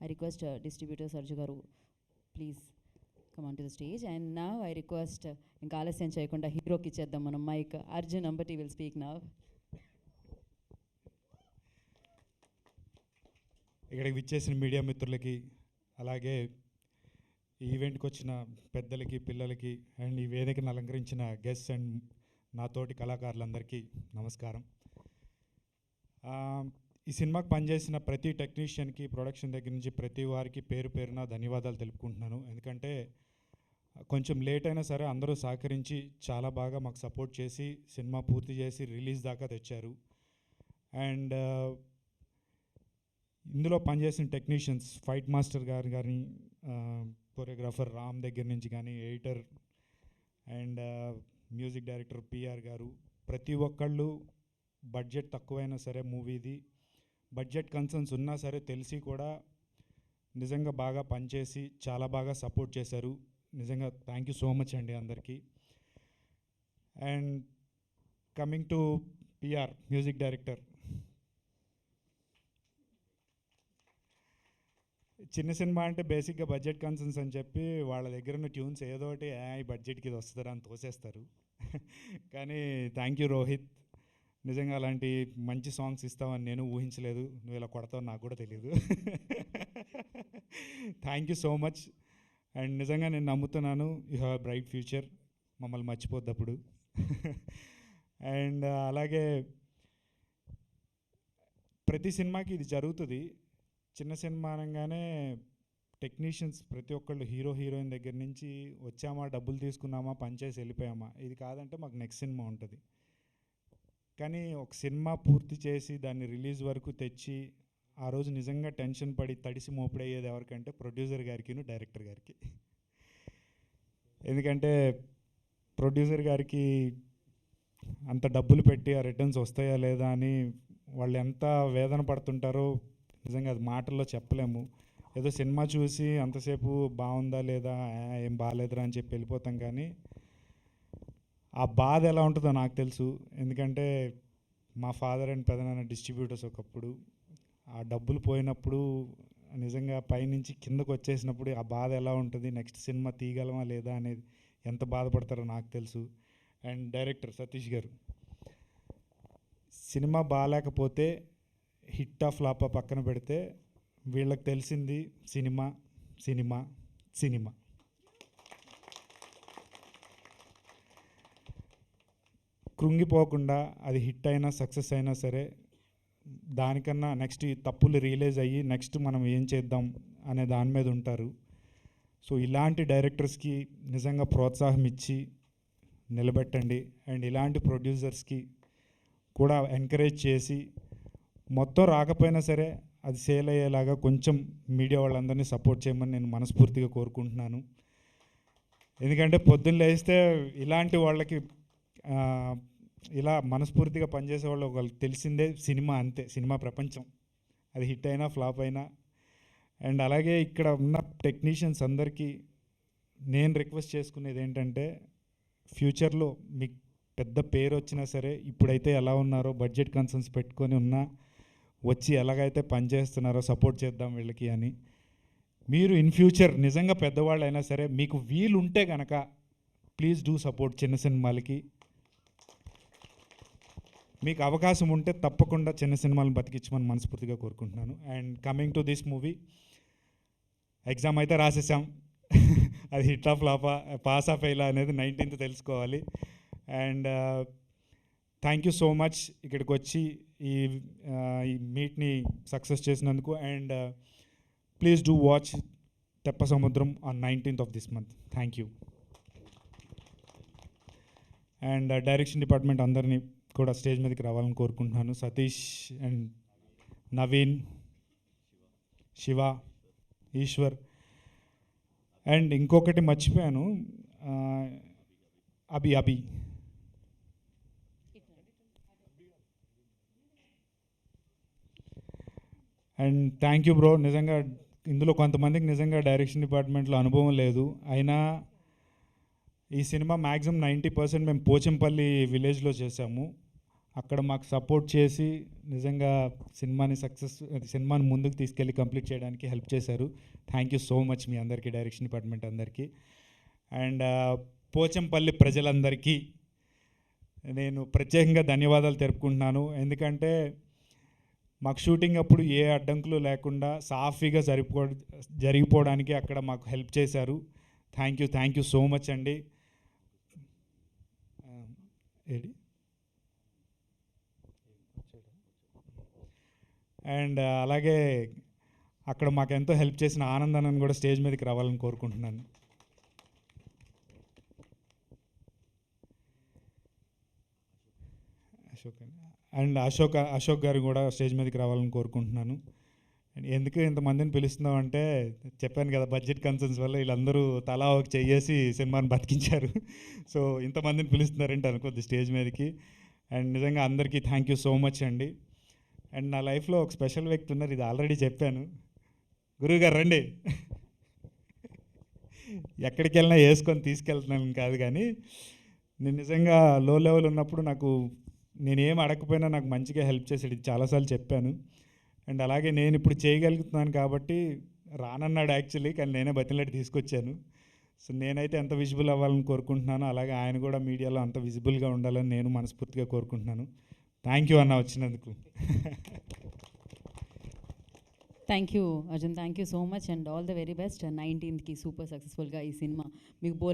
I request distributor Sarju Garu, please come onto the stage. And now I request ఇంకా ఆలస్యం చేయకుండా హీరోకి ఇచ్చేద్దాం మనం mic. Arjun Ambati will speak now. ఇక్కడికి విచ్చేసిన మీడియా మిత్రులకి, అలాగే ఈ ఈవెంట్కి వచ్చిన పెద్దలకి, పిల్లలకి అండ్ ఈ వేదికను అలంకరించిన గెస్ట్స్ అండ్ నా తోటి కళాకారులందరికీ నమస్కారం. ఈ సినిమాకి పనిచేసిన ప్రతి టెక్నీషియన్కి, ప్రొడక్షన్ దగ్గర నుంచి ప్రతి వారికి పేరు పేరున ధన్యవాదాలు తెలుపుకుంటున్నాను. ఎందుకంటే కొంచెం లేట్ అయినా సరే అందరూ సహకరించి చాలా బాగా మాకు సపోర్ట్ చేసి సినిమా పూర్తి చేసి రిలీజ్ దాకా తెచ్చారు. అండ్ ఇందులో పనిచేసిన టెక్నీషియన్స్, ఫైట్ మాస్టర్ గారు కానీ, కొరియోగ్రాఫర్ రామ్ దగ్గర నుంచి కానీ, editor and music director PR గారు, ప్రతి ఒక్కళ్ళు బడ్జెట్ తక్కువైనా సరే మూవీది బడ్జెట్ కన్సర్న్స్ ఉన్నా సరే తెలిసి కూడా నిజంగా బాగా పనిచేసి చాలా బాగా సపోర్ట్ చేశారు. నిజంగా థ్యాంక్ యూ సో మచ్ అండి అందరికీ. And coming to PR music director, చిన్న సినిమా అంటే బేసిక్గా బడ్జెట్ కన్సర్న్స్ అని చెప్పి వాళ్ళ దగ్గర ఉన్న ట్యూన్స్ ఏదో ఒకటి ఈ బడ్జెట్కి ఇది వస్తుందా అని తోసేస్తారు. కానీ థ్యాంక్ యూ రోహిత్, నిజంగా అలాంటి మంచి సాంగ్స్ ఇస్తావని నేను ఊహించలేదు. నువ్వు ఇలా కొడతావు నాకు కూడా తెలియదు. Thank you so much. And నిజంగా నేను నమ్ముతున్నాను యూ హ్యావ్ బ్రైట్ ఫ్యూచర్, మమ్మల్ని మర్చిపోద్దు అప్పుడు. అండ్ అలాగే ప్రతి సినిమాకి ఇది జరుగుతుంది. చిన్న సినిమా అనగానే టెక్నీషియన్స్ ప్రతి ఒక్కళ్ళు హీరో హీరోయిన్ దగ్గర నుంచి వచ్చామా, డబ్బులు తీసుకున్నామా, పనిచేసి వెళ్ళిపోయామా, ఇది కాదంటే మాకు నెక్స్ట్ సినిమా ఉంటుంది. కానీ ఒక సినిమా పూర్తి చేసి దాన్ని రిలీజ్ వరకు తెచ్చి ఆ రోజు నిజంగా టెన్షన్ పడి తడిసి మోపుడయ్యేది ఎవరికంటే ప్రొడ్యూసర్ గారికి, డైరెక్టర్ గారికి. ఎందుకంటే ప్రొడ్యూసర్ గారికి అంత డబ్బులు పెట్టి ఆ రిటర్న్స్ వస్తాయా లేదా అని వాళ్ళు ఎంత వేదన పడుతుంటారో నిజంగా అది మాటల్లో చెప్పలేము. ఏదో సినిమా చూసి అంతసేపు బాగుందా లేదా, ఏం బాగాలేదురా అని చెప్పి వెళ్ళిపోతాం. కానీ ఆ బాధ ఎలా ఉంటుందో నాకు తెలుసు. ఎందుకంటే మా ఫాదర్ అండ్ పెదనాన్న డిస్ట్రిబ్యూటర్స్ ఒకప్పుడు. ఆ డబ్బులు పోయినప్పుడు నిజంగా పైనుంచి కిందకు వచ్చేసినప్పుడు ఆ బాధ ఎలా ఉంటుంది, నెక్స్ట్ సినిమా తీయగలమా లేదా అనేది ఎంత బాధపడతారో నాకు తెలుసు. అండ్ డైరెక్టర్ సతీష్ గారు, సినిమా బాగాలేకపోతే హిట్ ఆఫ్ ఫ్లాప్ పక్కన పెడితే వీళ్ళకి తెలిసింది సినిమా సినిమా సినిమా. కృంగిపోకుండా అది హిట్ అయినా సక్సెస్ అయినా సరే దానికన్నా నెక్స్ట్ ఈ తప్పులు రియలైజ్ అయ్యి నెక్స్ట్ మనం ఏం చేద్దాం అనే దాని మీద ఉంటారు. సో ఇలాంటి డైరెక్టర్స్కి నిజంగా ప్రోత్సాహం ఇచ్చి నిలబెట్టండి. అండ్ ఇలాంటి ప్రొడ్యూసర్స్కి కూడా ఎంకరేజ్ చేసి మొత్తం రాకపోయినా సరే అది సేల్ అయ్యేలాగా కొంచెం మీడియా వాళ్ళందరినీ సపోర్ట్ చేయమని నేను మనస్ఫూర్తిగా కోరుకుంటున్నాను. ఎందుకంటే పొద్దున్న లేస్తే ఇలాంటి వాళ్ళకి ఇలా మనస్ఫూర్తిగా పనిచేసే వాళ్ళు వాళ్ళకి తెలిసిందే సినిమా, అంతే సినిమా ప్రపంచం. అది హిట్ అయినా ఫ్లాప్ అయినా. అండ్ అలాగే ఇక్కడ ఉన్న టెక్నీషియన్స్ అందరికీ నేను రిక్వెస్ట్ చేసుకునేది ఏంటంటే, ఫ్యూచర్లో మీకు పెద్ద పేరు వచ్చినా సరే ఇప్పుడైతే ఎలా ఉన్నారో బడ్జెట్ కన్సర్న్స్ పెట్టుకొని ఉన్నా వచ్చి ఎలాగైతే పనిచేస్తున్నారో సపోర్ట్ చేద్దాం వీళ్ళకి అని. మీరు ఇన్ ఫ్యూచర్ నిజంగా పెద్దవాళ్ళు అయినా సరే మీకు వీలు ఉంటే కనుక ప్లీజ్ డూ సపోర్ట్ చిన్న సినిమాలకి. మీకు అవకాశం ఉంటే తప్పకుండా చిన్న సినిమాలను బతికించమని మనస్ఫూర్తిగా కోరుకుంటున్నాను. And coming to this movie, exam అయితే రాసేసాం. అది హిట్ ఆఫ్ ఫ్లాపా, పాస్ ఆఫ్ ఫెయిలా అనేది 19th తెలుసుకోవాలి. And thank you so much ఇక్కడికి వచ్చి ఈ మీట్ని సక్సెస్ చేసినందుకు. And please do watch Teppa Samudram on 19th of this month. Thank you. And direction department అందరినీ కూడా స్టేజ్ మీదకి రావాలని కోరుకుంటున్నాను. సతీష్ అండ్ నవీన్, శివ, ఈశ్వర్. అండ్ ఇంకొకటి మర్చిపోయాను, Abhi. And thank you bro. నిజంగా ఇందులో కొంతమందికి నిజంగా డైరెక్షన్ డిపార్ట్మెంట్లో అనుభవం లేదు, అయినా ఈ సినిమా మ్యాక్సిమం 90% మేము పోచంపల్లి విలేజ్లో చేసాము. అక్కడ మాకు సపోర్ట్ చేసి నిజంగా సినిమాని ముందుకు తీసుకెళ్ళి కంప్లీట్ చేయడానికి హెల్ప్ చేశారు. థ్యాంక్ యూ సో మచ్ మీ అందరికీ, డైరెక్షన్ డిపార్ట్మెంట్ అందరికీ. అండ్ పోచంపల్లి ప్రజలందరికీ నేను ప్రత్యేకంగా ధన్యవాదాలు తెలుపుకుంటున్నాను. ఎందుకంటే మాకు షూటింగ్ అప్పుడు ఏ అడ్డంకులు లేకుండా సాఫీగా జరిగిపోవడానికి అక్కడ మాకు హెల్ప్ చేశారు. థ్యాంక్ యూ సో మచ్ అండి. అండ్ అలాగే అక్కడ మాకు ఎంతో హెల్ప్ చేసిన ఆనందాన్ని కూడా స్టేజ్ మీదకి రావాలని కోరుకుంటున్నాను. అండ్ అశోక్ గారు కూడా స్టేజ్ మీదకి రావాలని కోరుకుంటున్నాను. ఎందుకు ఇంతమందిని పిలుస్తున్నాం అంటే చెప్పాను కదా, బడ్జెట్ కన్సర్న్స్ వల్ల వీళ్ళందరూ తలా ఒక చెయ్యేసి సినిమాని బతికించారు. సో ఇంతమందిని పిలుస్తున్నారంటే అనుకోద్ది స్టేజ్ మీదకి. అండ్ నిజంగా అందరికీ థ్యాంక్ యూ సో మచ్ అండి. అండ్ నా లైఫ్లో ఒక స్పెషల్ వ్యక్తి ఉన్నారు, ఇది ఆల్రెడీ చెప్పాను. గురువుగారు రండి. ఎక్కడికి వెళ్ళినా వేసుకొని తీసుకెళ్తున్నాను కాదు, కానీ నేను నిజంగా లో లెవెల్ ఉన్నప్పుడు నేనేం అడగకపోయినా నాకు మంచిగా హెల్ప్ చేసాడు. ఇది చాలాసార్లు చెప్పాను. అండ్ అలాగే నేను ఇప్పుడు చేయగలుగుతున్నాను కాబట్టి రానన్నాడు యాక్చువల్లీ, కానీ నేనే బతిలాడి తీసుకొచ్చాను. సో నేనైతే ఎంత విజిబుల్ అవ్వాలని కోరుకుంటున్నాను, అలాగే ఆయన కూడా మీడియాలో అంత విజిబుల్గా ఉండాలని నేను మనస్ఫూర్తిగా కోరుకుంటున్నాను. థ్యాంక్ యూ అన్న వచ్చినందుకు. Thank you Arjun, thank you so much and all the very best. 19th super సక్సెస్ఫుల్గా ఈ సినిమా మీకు